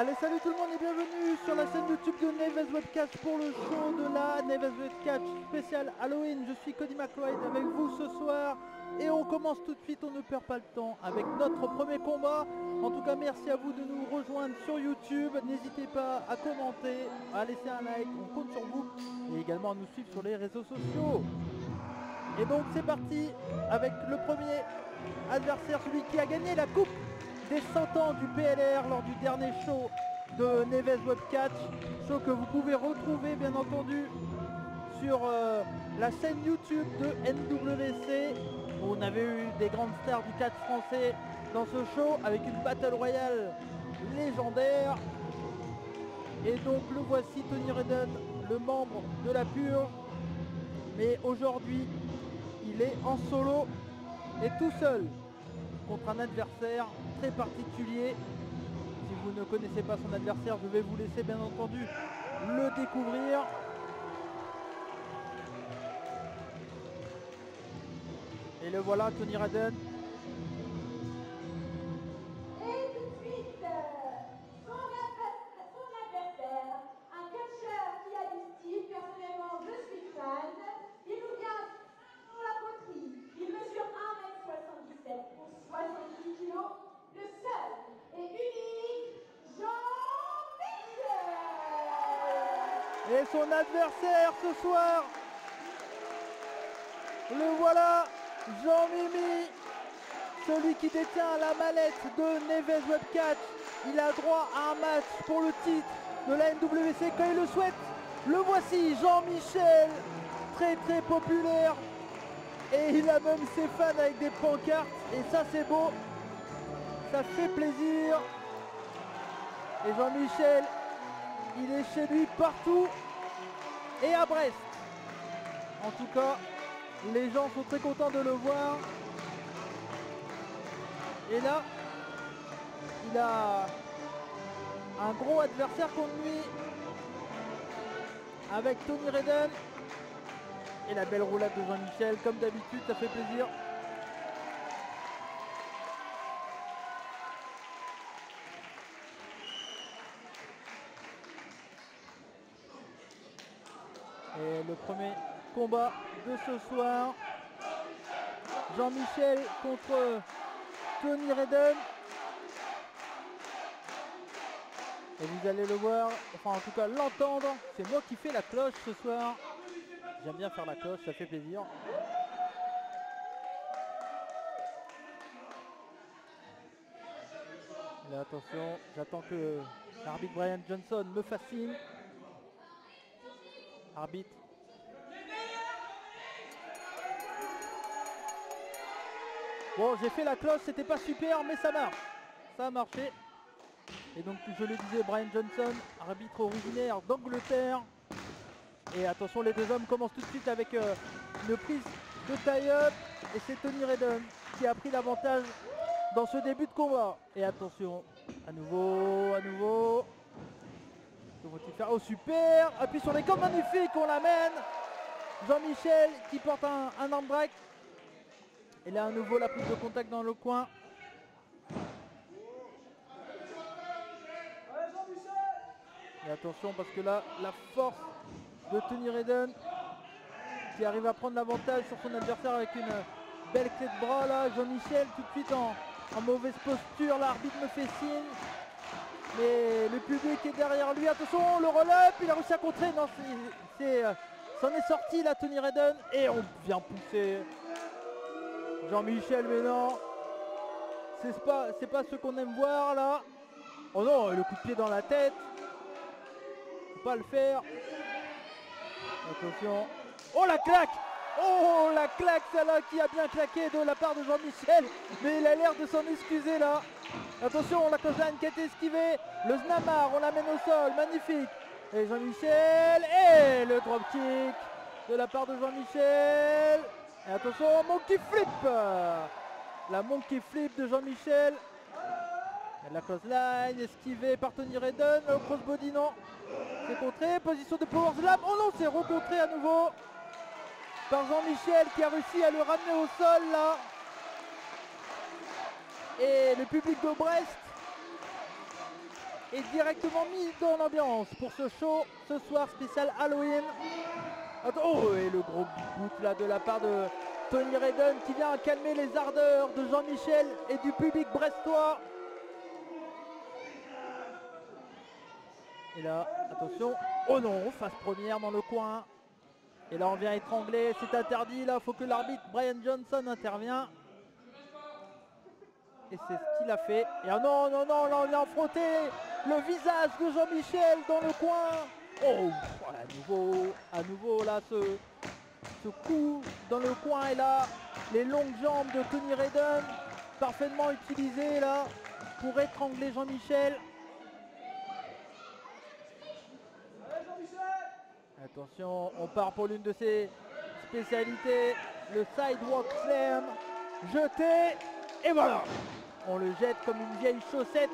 Allez, salut tout le monde et bienvenue sur la chaîne YouTube de Neves Webcatch pour le show de la Neves Webcatch spécial Halloween. Je suis Cody McLeod avec vous ce soir et on commence tout de suite, on ne perd pas le temps avec notre premier combat. En tout cas, merci à vous de nous rejoindre sur YouTube. N'hésitez pas à commenter, à laisser un like, on compte sur vous et également à nous suivre sur les réseaux sociaux. Et donc c'est parti avec le premier adversaire, celui qui a gagné la coupe des 100 ans du PLR lors du dernier show de Neves Webcatch, show que vous pouvez retrouver bien entendu sur la chaîne YouTube de NWC, où on avait eu des grandes stars du catch français dans ce show avec une battle royale légendaire. Et donc le voici, Tony Redden, le membre de la Purge, mais aujourd'hui il est en solo et tout seul contre un adversaire très particulier. Si vous ne connaissez pas son adversaire, je vais vous laisser bien entendu le découvrir. Et le voilà, Tony Redden. Et tout de suite, son adversaire, un catcheur qui a du style, personnellement je suis fan. Il nous vient sur la poterie. Il mesure 1m77 pour 70 kg. Le seul et unique Jean-Michel. Et son adversaire ce soir, le voilà, Jean-Mimi, celui qui détient la mallette de Neves Webcatch. Il a droit à un match pour le titre de la NWC quand il le souhaite. Le voici, Jean-Michel, très très populaire. Et il a même ses fans avec des pancartes. Et ça c'est beau, ça fait plaisir. Et Jean-Michel, il est chez lui partout et à Brest. En tout cas, les gens sont très contents de le voir. Et là, il a un gros adversaire contre lui avec Tony Redden. Et la belle roulade de Jean-Michel, comme d'habitude, ça fait plaisir. Et le premier combat de ce soir, Jean-Michel contre Tony Redden. Et vous allez le voir, enfin en tout cas l'entendre, c'est moi qui fais la cloche ce soir. J'aime bien faire la cloche, ça fait plaisir. Et là attention, j'attends que l'arbitre Brian Johnson me fasse signe. Arbitre. Bon, j'ai fait la cloche, c'était pas super, mais ça marche. Ça a marché. Et donc, je le disais, Brian Johnson, arbitre originaire d'Angleterre. Et attention, les deux hommes commencent tout de suite avec une prise de tie-up. Et c'est Tony Redden qui a pris l'avantage dans ce début de combat. Et attention, à nouveau. Que faut-il faire? Oh, super! Appuie sur les cordes, magnifique, on l'amène. Jean-Michel qui porte un arm break. Et là, à nouveau, la prise de contact dans le coin. Et attention, parce que là, la force de Tony Redden qui arrive à prendre l'avantage sur son adversaire avec une belle clé de bras. Là, Jean-Michel tout de suite en mauvaise posture. L'arbitre me fait signe. Mais le public est derrière lui. Attention, le roll-up, il a réussi à contrer. Non, c'en est sorti là, Tony Redden. Et on vient pousser Jean-Michel, mais non. C'est pas ce qu'on aime voir là. Oh non, le coup de pied dans la tête. Faut pas le faire. Attention. Oh la claque! Oh la claque, celle-là qui a bien claqué de la part de Jean-Michel. Mais il a l'air de s'en excuser là. Attention, la cloche-line qui a été esquivée. Le Snamar, on l'amène au sol, magnifique. Et Jean-Michel, et le dropkick de la part de Jean-Michel. Et attention, monkey flip. La monkey flip de Jean-Michel. La cloche-line esquivée par Tony Redden. Le crossbody, non. C'est contré, position de power slam. Oh non, c'est recontré à nouveau par Jean-Michel qui a réussi à le ramener au sol là. Et le public de Brest est directement mis dans l'ambiance pour ce show ce soir spécial Halloween. Oh, et le gros boot là de la part de Tony Redden qui vient calmer les ardeurs de Jean-Michel et du public brestois. Et là, attention, oh non, face première dans le coin. Et là on vient étrangler, c'est interdit, là il faut que l'arbitre Brian Johnson intervient. Et c'est ce qu'il a fait. Et ah non, non, non, là on vient frotter le visage de Jean-Michel dans le coin. Oh, à nouveau là ce coup dans le coin. Et là, les longues jambes de Tony Redden, parfaitement utilisées là pour étrangler Jean-Michel. Attention, on part pour l'une de ses spécialités, le sidewalk slam. Jeté, et voilà. On le jette comme une vieille chaussette.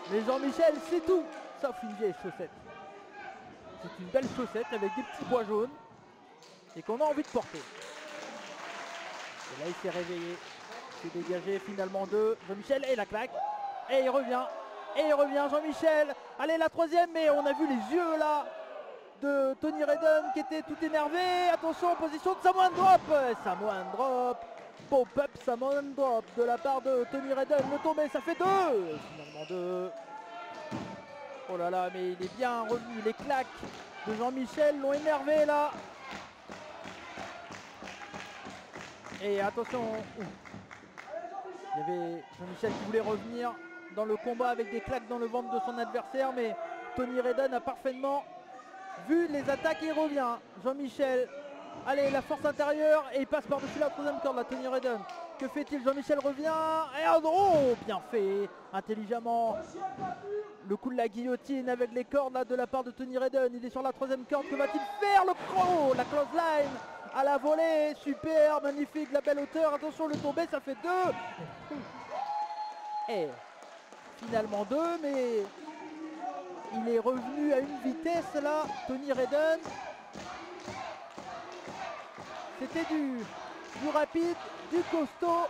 Mais Jean-Michel, c'est tout, sauf une vieille chaussette. C'est une belle chaussette avec des petits pois jaunes et qu'on a envie de porter. Et là, il s'est réveillé. Il s'est dégagé finalement de Jean-Michel et la claque. Et il revient. Et il revient, Jean-Michel. Allez, la troisième, mais on a vu les yeux là de Tony Redden qui était tout énervé. Attention, position de Samoan Drop. Samoan Drop. Pop-up Samoan Drop de la part de Tony Redden. Le tombé, ça fait 2. Finalement 2. Oh là là, mais il est bien revenu. Les claques de Jean-Michel l'ont énervé là. Et attention. Il y avait Jean-Michel qui voulait revenir dans le combat avec des claques dans le ventre de son adversaire. Mais Tony Redden a parfaitement vu les attaques et il revient. Jean-Michel. Allez, la force intérieure et il passe par-dessus la troisième corde, la Tony Redden. Que fait-il? Jean-Michel revient. Et oh, bien fait, intelligemment. Le coup de la guillotine avec les cordes là, de la part de Tony Redden. Il est sur la troisième corde. Que va-t-il faire? Le croc, la close line à la volée. Super, magnifique, la belle hauteur. Attention, le tombé, ça fait 2. Et finalement 2, mais il est revenu à une vitesse là, Tony Redden. C'était du rapide, du costaud.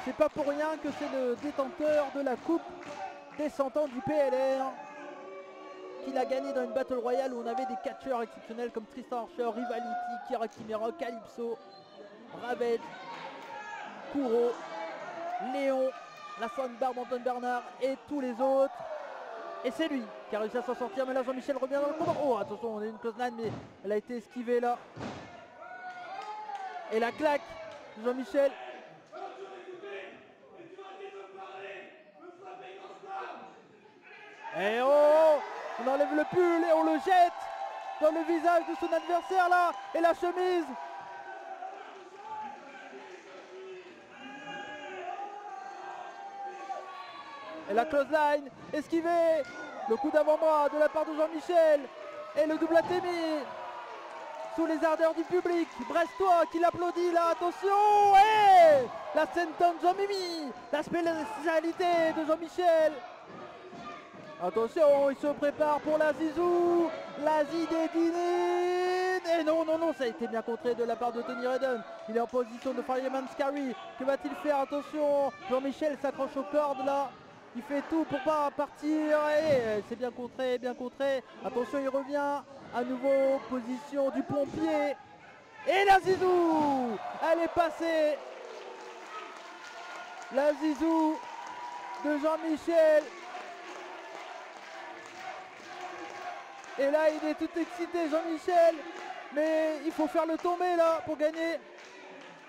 C'est pas pour rien que c'est le détenteur de la coupe des 100 ans du PLR qu'il a gagné dans une Battle Royale où on avait des catcheurs exceptionnels comme Tristan Archer, Rivality, Kira Kimera, Calypso, Ravage, Kuro, Léon, la Soundbarbe, Antoine Bernard et tous les autres. Et c'est lui qui a réussi à s'en sortir, mais là Jean-Michel revient dans le combat. Oh, attention, on a une close line, mais elle a été esquivée là. Et la claque, Jean-Michel. Et oh, on enlève le pull et on le jette dans le visage de son adversaire là. Et la chemise. Et la close line, esquivé. Le coup d'avant-bras de la part de Jean-Michel. Et le double atémi. Sous les ardeurs du public, brestois qui l'applaudit là, attention, hey, la senton Jean-Mimi, la spécialité de Jean-Michel. Attention, il se prépare pour la zizou, la zidédinine. Et non, non, non, ça a été bien contré de la part de Tony Redden. Il est en position de Fireman's Carry. Que va-t-il faire? Attention, Jean-Michel s'accroche aux cordes là. Il fait tout pour pas partir. Et c'est bien contré, bien contré. Attention, il revient. À nouveau, position du pompier. Et la zizou, elle est passée. La zizou de Jean-Michel. Et là, il est tout excité, Jean-Michel. Mais il faut faire le tomber là pour gagner.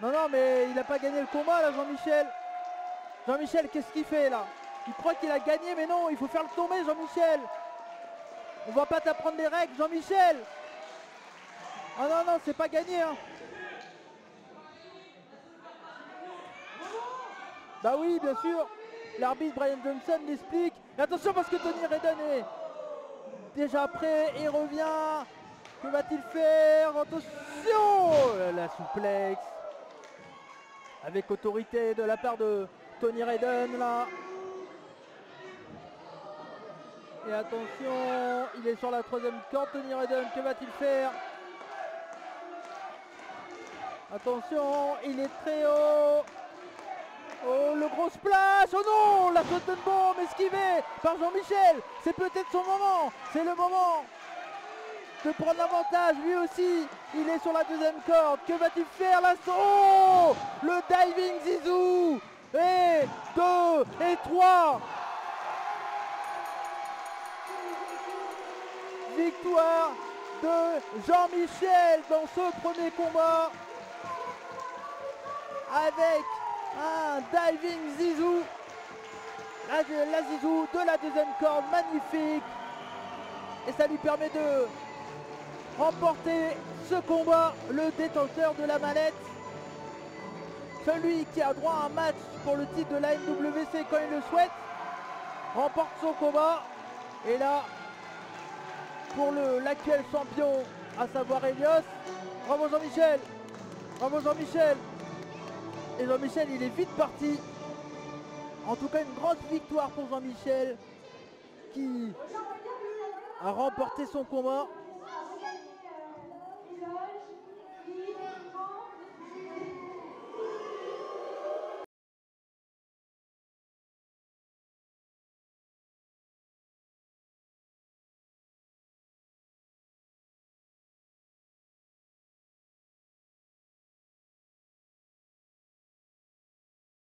Non, non, mais il n'a pas gagné le combat là, Jean-Michel. Jean-Michel, qu'est-ce qu'il fait là? Il croit qu'il a gagné, mais non, il faut faire le tomber, Jean-Michel. On va pas t'apprendre les règles, Jean-Michel. Ah non, non, c'est pas gagné. Hein. Bah oui, bien sûr. L'arbitre Brian Johnson l'explique. Et attention parce que Tony Redden est déjà prêt et revient. Que va-t-il faire? Attention, la souplex. Avec autorité de la part de Tony Redden là. Et attention, il est sur la troisième corde, Tony Redden, que va-t-il faire? Attention, il est très haut. Oh, le gros splash. Oh non, la faute de bombe esquivée par Jean-Michel. C'est peut-être son moment. C'est le moment de prendre l'avantage. Lui aussi, il est sur la deuxième corde. Que va-t-il faire là? Oh, le diving Zizou. Et 2 et 3. Victoire de Jean-Michel dans ce premier combat avec un diving Zizou, la Zizou de la deuxième corde, magnifique, et ça lui permet de remporter ce combat. Le détenteur de la mallette, celui qui a droit à un match pour le titre de la NWC quand il le souhaite, remporte son combat. Et là, pour l'actuel champion, à savoir Elios, bravo Jean-Michel, bravo Jean-Michel. Et Jean-Michel, il est vite parti. En tout cas, une grande victoire pour Jean-Michel qui a remporté son combat.